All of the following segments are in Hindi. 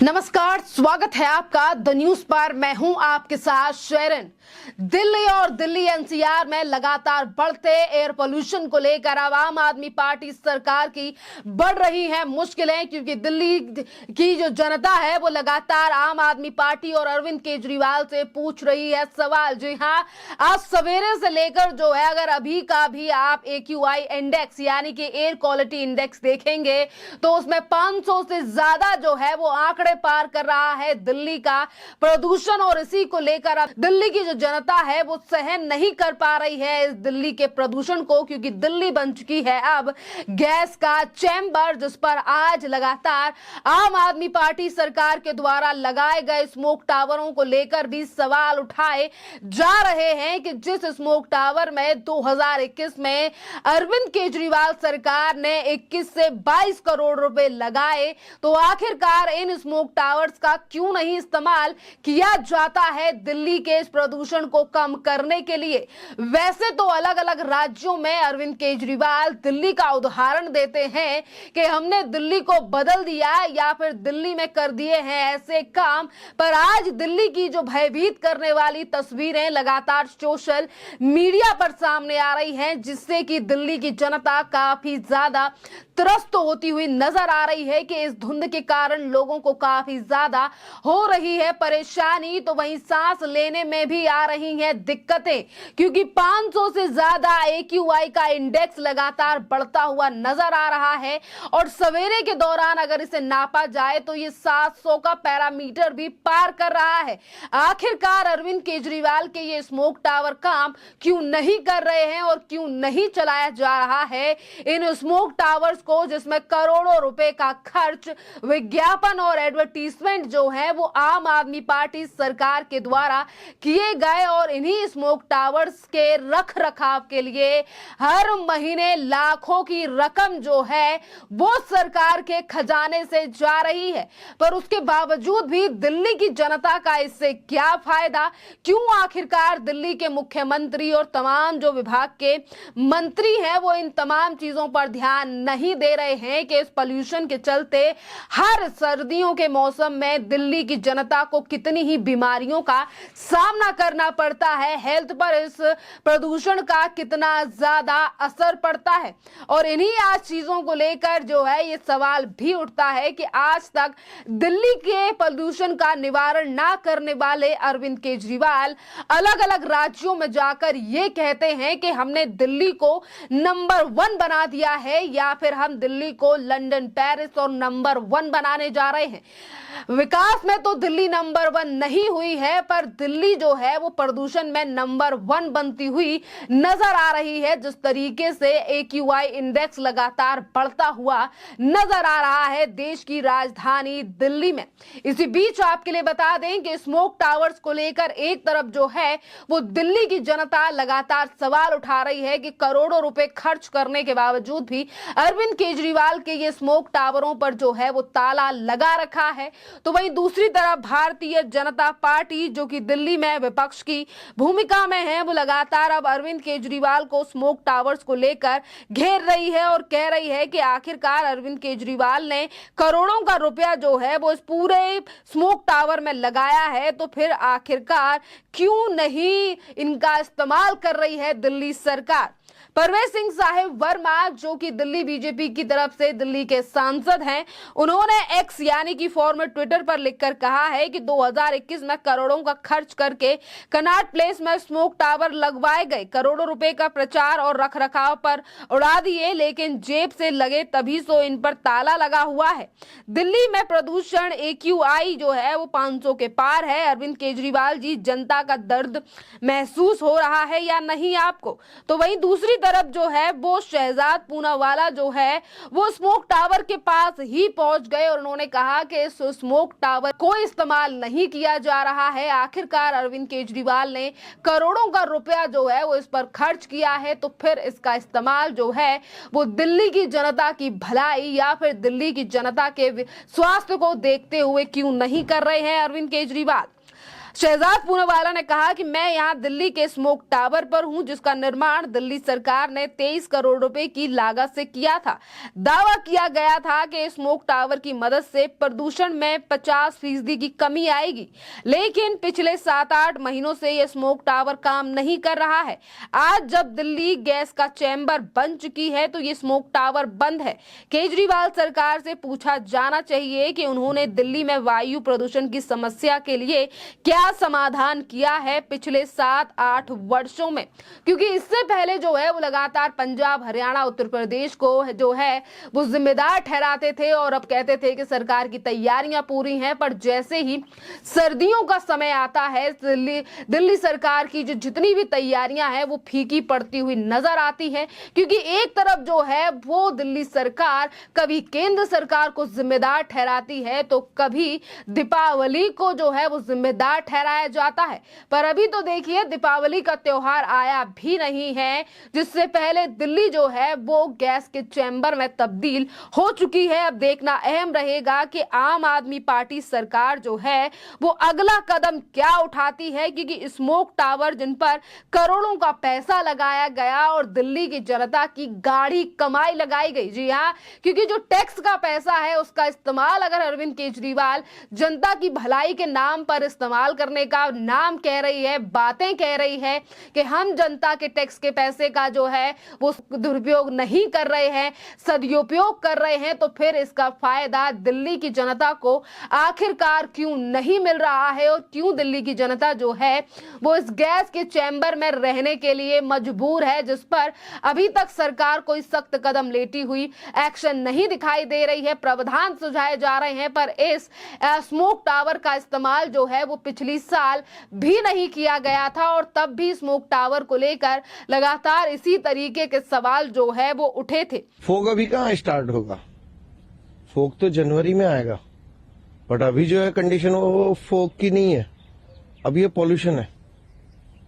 नमस्कार, स्वागत है आपका द न्यूज पर। मैं हूं आपके साथ शेरन। दिल्ली और दिल्ली एनसीआर में लगातार बढ़ते एयर पोल्यूशन को लेकर अब आम आदमी पार्टी सरकार की बढ़ रही है मुश्किलें, क्योंकि दिल्ली की जो जनता है वो लगातार आम आदमी पार्टी और अरविंद केजरीवाल से पूछ रही है सवाल। जी हां, आज सवेरे से लेकर जो है, अगर अभी का भी आप AQI इंडेक्स यानी कि एयर क्वालिटी इंडेक्स देखेंगे तो उसमें 500 से ज्यादा जो है वो आंकड़े पार कर रहा है दिल्ली का प्रदूषण। और इसी को लेकर अब दिल्ली की जो जनता है वो सहन नहीं कर पा रही है इस दिल्ली के प्रदूषण को, क्योंकि दिल्ली बन चुकी है अब गैस का चैम्बर, जिस पर आज लगातार आम आदमी पार्टी सरकार के द्वारा लगाए गए स्मोक टावरों को लेकर भी सवाल उठाए जा रहे हैं कि जिस स्मोक टावर में 2021 में अरविंद केजरीवाल सरकार ने 21 से 22 करोड़ रुपए लगाए, तो आखिरकार इन स्मोक टावर्स का क्यों नहीं इस्तेमाल किया जाता है दिल्ली के इस प्रदूषण को कम करने के लिए। वैसे तो अलग अलग राज्यों में अरविंद केजरीवाल दिल्ली का उदाहरण देते हैं कि हमने दिल्ली को बदल दिया या फिर दिल्ली में कर दिए हैं ऐसे काम, पर आज दिल्ली की जो भयभीत करने वाली तस्वीरें लगातार सोशल मीडिया पर सामने आ रही हैं, जिससे कि दिल्ली की जनता काफी ज्यादा त्रस्त होती हुई नजर आ रही है कि इस धुंध के कारण लोगों को काफी ज्यादा हो रही है परेशानी, तो वहीं सांस लेने में भी आ रही हैं दिक्कतें, क्योंकि 500 से ज्यादा AQI का इंडेक्स लगातार बढ़ता हुआ नजर आ रहा है। और सवेरे के दौरान अगर इसे नापा जाए तो ये 700 का पैरामीटर भी पार कर रहा है। आखिरकार अरविंद केजरीवाल के ये स्मोक टावर काम क्यों नहीं कर रहे हैं और क्यों नहीं चलाया जा रहा है इन स्मोक टावर्स को, जिसमें करोड़ों रुपए का खर्च विज्ञापन और एडवर्टीजमेंट जो है वो आम आदमी पार्टी सरकार के द्वारा किए गए। और इन्हीं स्मोक टावर्स के रख रखाव के लिए हर महीने लाखों की रकम जो है वो सरकार के खजाने से जा रही है, पर उसके बावजूद भी दिल्ली की जनता का इससे क्या फायदा? क्यों आखिरकार दिल्ली के मुख्यमंत्री और तमाम जो विभाग के मंत्री हैं वो इन तमाम चीजों पर ध्यान नहीं दे रहे हैं कि इस पोल्यूशन के चलते हर सर्दियों के मौसम में दिल्ली की जनता को कितनी ही बीमारियों का सामना करना पड़ता है, हेल्थ पर इस प्रदूषण का कितना ज्यादा असर पड़ता है। और इन्हीं आज चीजों को लेकर जो है ये सवाल भी उठता है कि आज तक दिल्ली के प्रदूषण का निवारण ना करने वाले अरविंद केजरीवाल अलग अलग राज्यों में जाकर ये कहते हैं कि हमने दिल्ली को नंबर 1 बना दिया है, या फिर हम दिल्ली को लंदन, पेरिस और नंबर 1 बनाने जा रहे हैं। विकास में तो दिल्ली नंबर 1 नहीं हुई है, पर दिल्ली जो है वो प्रदूषण में नंबर 1 बनती हुई नजर आ रही है। जिस तरीके से AQI इंडेक्स लगातार बढ़ता हुआ नजर आ रहा है देश की राजधानी दिल्ली में। इसी बीच आपके लिए बता दें कि स्मोक टावर्स को लेकर एक तरफ जो है वो दिल्ली की जनता लगातार सवाल उठा रही है कि करोड़ों रुपए खर्च करने के बावजूद भी अरविंद केजरीवाल के ये स्मोक टावरों पर जो है वो ताला लगा रखा है। तो वहीं दूसरी तरफ भारतीय जनता पार्टी जो कि दिल्ली में विपक्ष की भूमिका में है, वो लगातार अब अरविंद केजरीवाल को स्मोक टावर्स को लेकर घेर रही है और कह रही है कि आखिरकार अरविंद केजरीवाल ने करोड़ों का रुपया जो है वो इस पूरे स्मोक टावर में लगाया है, तो फिर आखिरकार क्यों नहीं इनका इस्तेमाल कर रही है दिल्ली सरकार। परवेज सिंह साहिब वर्मा जो कि दिल्ली बीजेपी की तरफ से दिल्ली के सांसद हैं, उन्होंने एक्स यानी कि फॉर्मर ट्विटर पर लिखकर कहा है कि 2021 में करोड़ों का खर्च करके कनॉट प्लेस में स्मोक टावर लगवाए गए, करोड़ों रुपए का प्रचार और रखरखाव पर उड़ा दिए, लेकिन जेब से लगे तभी सो इन पर ताला लगा हुआ है। दिल्ली में प्रदूषण AQI जो है वो 500 के पार है। अरविंद केजरीवाल जी, जनता का दर्द महसूस हो रहा है या नहीं आपको? तो वहीं दूसरी तरफ जो है वो शहजाद पूनावाला जो है वो स्मोक टावर के पास ही पहुंच गए और उन्होंने कहा कि इस स्मोक टावर को इस्तेमाल नहीं किया जा रहा है। आखिरकार अरविंद केजरीवाल ने करोड़ों का रुपया जो है वो इस पर खर्च किया है, तो फिर इसका इस्तेमाल जो है वो दिल्ली की जनता की भलाई या फिर दिल्ली की जनता के स्वास्थ्य को देखते हुए क्यों नहीं कर रहे हैं अरविंद केजरीवाल। शहजाद पूनावाला ने कहा कि मैं यहां दिल्ली के स्मोक टावर पर हूं, जिसका निर्माण दिल्ली सरकार ने 23 करोड़ रुपए की लागत से किया था। दावा किया गया था कि स्मोक टावर की मदद से प्रदूषण में 50% की कमी आएगी, लेकिन पिछले 7-8 महीनों से यह स्मोक टावर काम नहीं कर रहा है। आज जब दिल्ली गैस का चैम्बर बन चुकी है तो ये स्मोक टावर बंद है। केजरीवाल सरकार से पूछा जाना चाहिए कि उन्होंने दिल्ली में वायु प्रदूषण की समस्या के लिए क्या समाधान किया है पिछले 7-8 वर्षों में, क्योंकि इससे पहले जो है वो लगातार पंजाब, हरियाणा, उत्तर प्रदेश को जो है वो जिम्मेदार ठहराते थे और अब कहते थे कि सरकार की तैयारियां पूरी हैं। पर जैसे ही सर्दियों का समय आता है, दिल्ली सरकार की जो जितनी भी तैयारियां हैं वो फीकी पड़ती हुई नजर आती है, क्योंकि एक तरफ जो है वो दिल्ली सरकार कभी केंद्र सरकार को जिम्मेदार ठहराती है तो कभी दीपावली को जो है वो जिम्मेदार ठहराया जाता है। पर अभी तो देखिए दीपावली का त्योहार आया भी नहीं है, जिससे पहले दिल्ली जो है वो गैस के चैम्बर में तब्दील हो चुकी है। अब देखना अहम रहेगा कि आम आदमी पार्टी सरकार जो है वो अगला कदम क्या उठाती है, क्योंकि स्मोक टावर जिन पर करोड़ों का पैसा लगाया गया और दिल्ली की जनता की गाढ़ी कमाई लगाई गई, जी हाँ, क्योंकि जो टैक्स का पैसा है उसका इस्तेमाल अगर अरविंद केजरीवाल जनता की भलाई के नाम पर इस्तेमाल करने का नाम कह रही है, बातें कह रही है कि हम जनता के टैक्स के पैसे का जो है वो दुरुपयोग नहीं कर रहे हैं, सदुपयोग कर रहे हैं, तो फिर इसका फायदा दिल्ली की जनता को आखिरकार क्यों नहीं मिल रहा है और क्यों दिल्ली की जनता जो है वो इस गैस के चैम्बर में रहने के लिए मजबूर है, जिस पर अभी तक सरकार कोई सख्त कदम लेती हुई एक्शन नहीं दिखाई दे रही है। प्रावधान सुझाए जा रहे हैं पर इस स्मोक टावर का इस्तेमाल जो है वो पिछली साल भी नहीं किया गया था और तब भी स्मोक टावर को लेकर लगातार इसी तरीके के सवाल जो है वो उठे थे। फोग अभी कहाँ स्टार्ट होगा? फोग तो जनवरी में आएगा, बट अभी जो है कंडीशन वो फोग की नहीं है, अभी ये पॉल्यूशन है।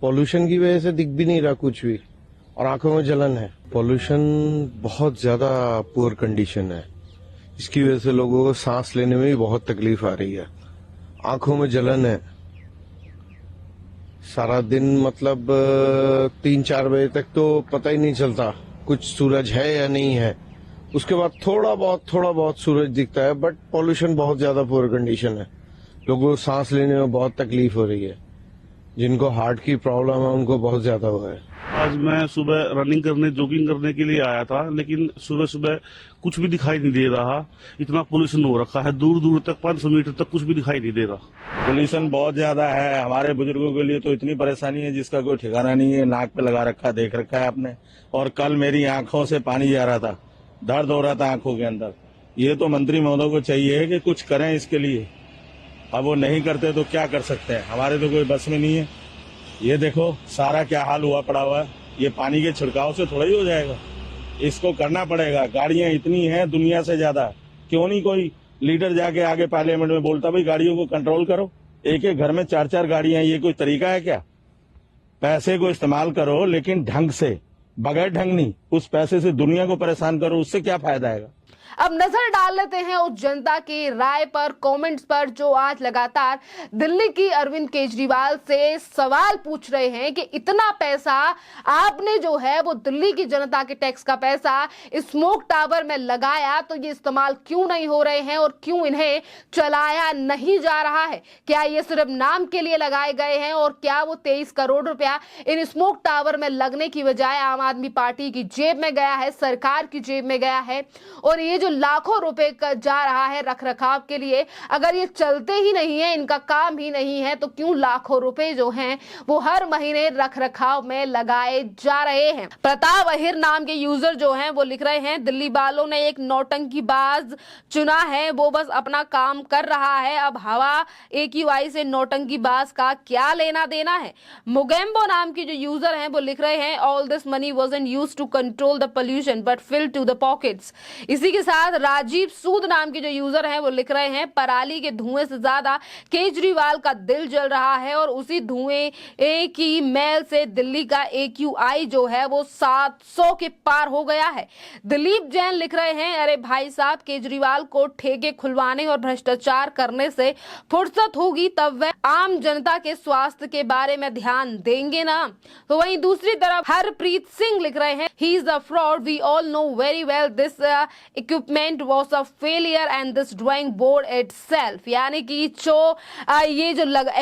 पॉल्यूशन की वजह से दिख भी नहीं रहा कुछ भी और आंखों में जलन है। पॉल्यूशन बहुत ज्यादा पुअर कंडीशन है, इसकी वजह से लोगों को सांस लेने में भी बहुत तकलीफ आ रही है, आंखों में जलन है। सारा दिन मतलब 3-4 बजे तक तो पता ही नहीं चलता कुछ सूरज है या नहीं है, उसके बाद थोड़ा बहुत सूरज दिखता है, बट पॉल्यूशन बहुत ज्यादा पुअर कंडीशन है। लोगों को सांस लेने में बहुत तकलीफ हो रही है, जिनको हार्ट की प्रॉब्लम है उनको बहुत ज्यादा हुआ है। आज मैं सुबह रनिंग करने, जॉगिंग करने के लिए आया था, लेकिन सुबह सुबह कुछ भी दिखाई नहीं दे रहा। इतना पोल्यूशन हो रखा है, दूर दूर तक 500 मीटर तक कुछ भी दिखाई नहीं दे रहा। पोल्यूशन बहुत ज्यादा है। हमारे बुजुर्गों के लिए तो इतनी परेशानी है जिसका कोई ठिकाना नहीं है। नाक पे लगा रखा, देख रखा है आपने। और कल मेरी आंखों से पानी जा रहा था, दर्द हो रहा था आंखों के अंदर। ये तो मंत्री महोदय को चाहिए कि कुछ करें इसके लिए। अब वो नहीं करते तो क्या कर सकते हैं, हमारे तो कोई बस में नहीं है। ये देखो सारा क्या हाल हुआ पड़ा हुआ है, ये पानी के छिड़काव से थोड़ा ही हो जाएगा, इसको करना पड़ेगा। गाड़ियां इतनी हैं दुनिया से ज्यादा, क्यों नहीं कोई लीडर जाके आगे पार्लियामेंट में बोलता भाई गाड़ियों को कंट्रोल करो। एक एक घर में 4-4 गाड़ियां, ये कोई तरीका है क्या? पैसे को इस्तेमाल करो लेकिन ढंग से, बगैर ढंग नहीं। उस पैसे से दुनिया को परेशान करो, उससे क्या फायदा आएगा? अब नजर डाल लेते हैं उस जनता की राय पर, कमेंट्स पर, जो आज लगातार दिल्ली की अरविंद केजरीवाल से सवाल पूछ रहे हैं कि इतना पैसा आपने जो है वो दिल्ली की जनता के टैक्स का पैसा स्मोक टावर में लगाया, तो ये इस्तेमाल क्यों नहीं हो रहे हैं और क्यों इन्हें चलाया नहीं जा रहा है? क्या ये सिर्फ नाम के लिए लगाए गए हैं और क्या वो 23 करोड़ रुपया इन स्मोक टावर में लगने की बजाय आम आदमी पार्टी की जेब में गया है, सरकार की जेब में गया है? और ये जो लाखों रुपए का जा रहा है रख रखाव के लिए, अगर ये चलते ही नहीं है, इनका काम ही नहीं है, तो क्यों लाखों रुपए जो हैं वो हर महीने रख रखाव में लगाए जा रहे हैं? प्रताप अहिर नाम के यूजर जो हैं वो लिख रहे हैं, दिल्ली वालों ने एक नौटंकीबाज चुना है, वो बस अपना काम कर रहा है, अब हवा AQI से नौटंकीबाज का क्या लेना देना है? मुगेम्बो नाम की जो यूजर हैं वो लिख रहे हैं, all this money wasn't used to control the pollution but fill to the pockets. इसी के साथ राजीव सूद नाम के जो यूजर हैं वो लिख रहे हैं, पराली के धुएं से ज्यादा केजरीवाल का दिल जल रहा है और उसी धुएं की मैल से दिल्ली का AQI जो है वो 700 के पार हो गया है। दिलीप जैन लिख रहे हैं, अरे भाई साहब, केजरीवाल को ठेके खुलवाने और भ्रष्टाचार करने से फुर्सत होगी तब वह आम जनता के स्वास्थ्य के बारे में ध्यान देंगे ना। तो वहीं दूसरी तरफ हरप्रीत सिंह लिख रहे हैं, he is a fraud, we all know very well this equipment was a failure and this drawing board itself. यानी कि ये जो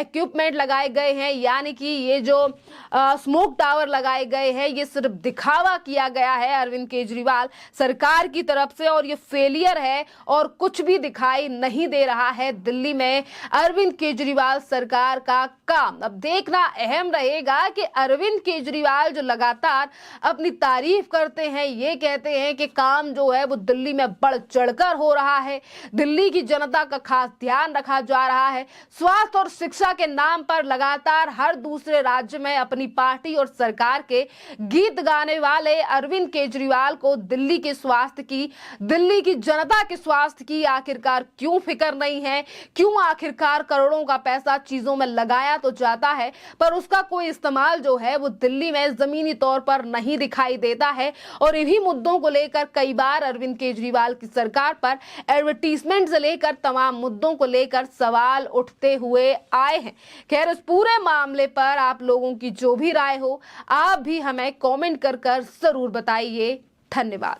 इक्विपमेंट लगाए गए हैं, यानी कि ये जो स्मोक टावर लगाए गए हैं, ये सिर्फ दिखावा किया गया है अरविंद केजरीवाल सरकार की तरफ से और ये फेलियर है और कुछ भी दिखाई नहीं दे रहा है दिल्ली में अरविंद केजरीवाल सरकार का काम। अब देखना अहम रहेगा कि अरविंद केजरीवाल जो लगातार अपनी तारीफ करते हैं, ये कहते हैं कि काम जो है वो दिल्ली में बढ़ चढ़कर हो रहा है, दिल्ली की जनता का खास ध्यान रखा जा रहा है। स्वास्थ्य और शिक्षा के नाम पर लगातार हर दूसरे राज्य में अपनी पार्टी और सरकार के गीत गाने वाले अरविंद केजरीवाल को दिल्ली के स्वास्थ्य की, दिल्ली की जनता के स्वास्थ्य की आखिरकार क्यों फिक्र नहीं है? क्यों आखिरकार करोड़ों का पैसा चीजों में लगाया तो जाता है पर उसका कोई इस्तेमाल जो है वो दिल्ली में जमीनी तौर पर नहीं दिखाई देता है। और इन्हीं मुद्दों को लेकर कई बार अरविंद केजरीवाल की सरकार पर एडवर्टीजमेंट से लेकर तमाम मुद्दों को लेकर सवाल उठते हुए आए हैं। खैर, इस पूरे मामले पर आप लोगों की जो भी राय हो, आप भी हमें कमेंट कर जरूर बताइए। धन्यवाद।